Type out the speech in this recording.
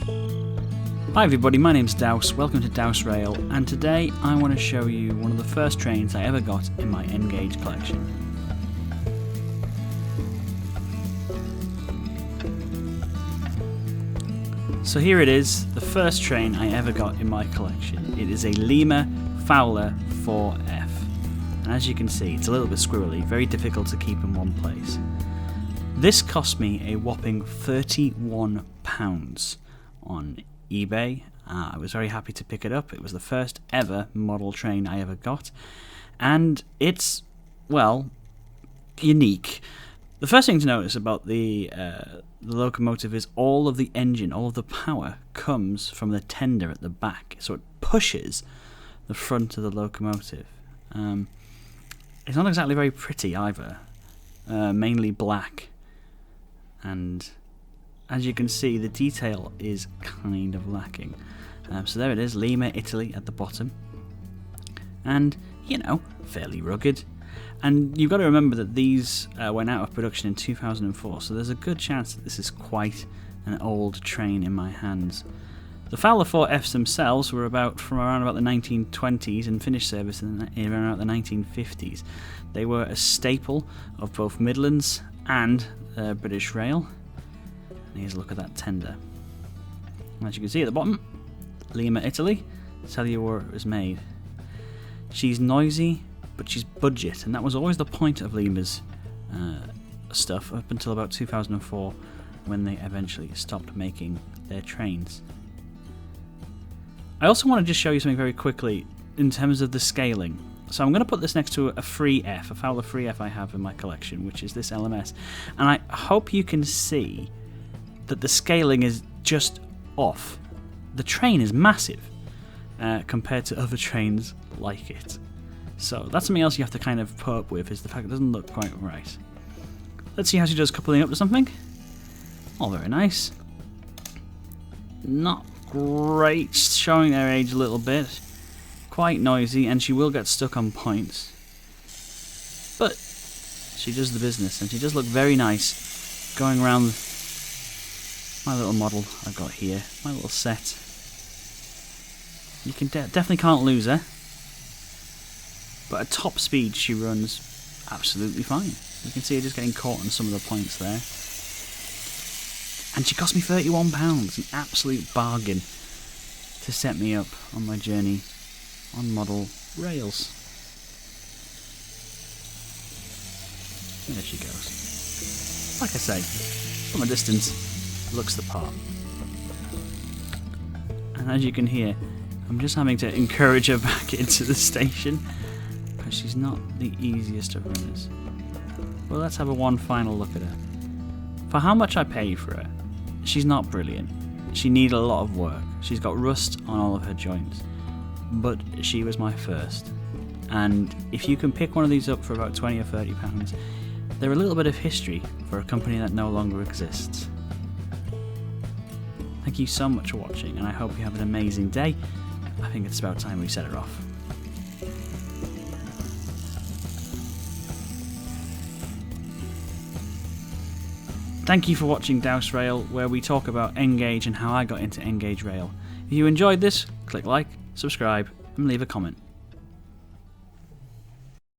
Hi everybody, my name's Douse, welcome to Douse Rail, and today I want to show you one of the first trains I ever got in my N-Gauge collection. So here it is, the first train I ever got in my collection. It is a Lima Fowler 4F, and as you can see it's a little bit squirrely, very difficult to keep in one place. This cost me a whopping £31 on eBay. I was very happy to pick it up. It was the first ever model train I ever got, and it's, well, unique. The first thing to notice about the locomotive is all of the engine, all of the power comes from the tender at the back, so it pushes the front of the locomotive. It's not exactly very pretty either, mainly black, and as you can see, the detail is kind of lacking. So there it is, Lima, Italy at the bottom. And, you know, fairly rugged. And you've got to remember that these went out of production in 2004, so there's a good chance that this is quite an old train in my hands. The Fowler 4Fs themselves were from around about the 1920s and finished service in around about the 1950s. They were a staple of both Midlands and British Rail. Here's a look at that tender. As you can see at the bottom, Lima, Italy, tell you where it was made. She's noisy, but she's budget, and that was always the point of Lima's stuff up until about 2004, when they eventually stopped making their trains. I also want to just show you something very quickly in terms of the scaling. So I'm going to put this next to a Fowler 3F I have in my collection, which is this LMS, and I hope you can see that the scaling is just off. The train is massive compared to other trains like it. So that's something else you have to kind of put up with, is the fact it doesn't look quite right. Let's see how she does coupling up to something. Oh, very nice. Not great, showing their age a little bit. Quite noisy, and she will get stuck on points. But she does the business, and she does look very nice going around my little model I've got here, my little set. You can definitely can't lose her, but at top speed she runs absolutely fine. You can see her just getting caught on some of the points there. And she cost me £31, an absolute bargain to set me up on my journey on model rails. There she goes. Like I say, from a distance, looks the part. And as you can hear, I'm just having to encourage her back into the station, because she's not the easiest of runners. Well, let's have one final look at her. For how much I paid for her, she's not brilliant. She needed a lot of work. She's got rust on all of her joints. But she was my first. And if you can pick one of these up for about £20 or £30, they're a little bit of history for a company that no longer exists. Thank you so much for watching, and I hope you have an amazing day. I think it's about time we set her off. Thank you for watching Douse Rail, where we talk about N-Gauge and how I got into N-Gauge Rail. If you enjoyed this, click like, subscribe, and leave a comment.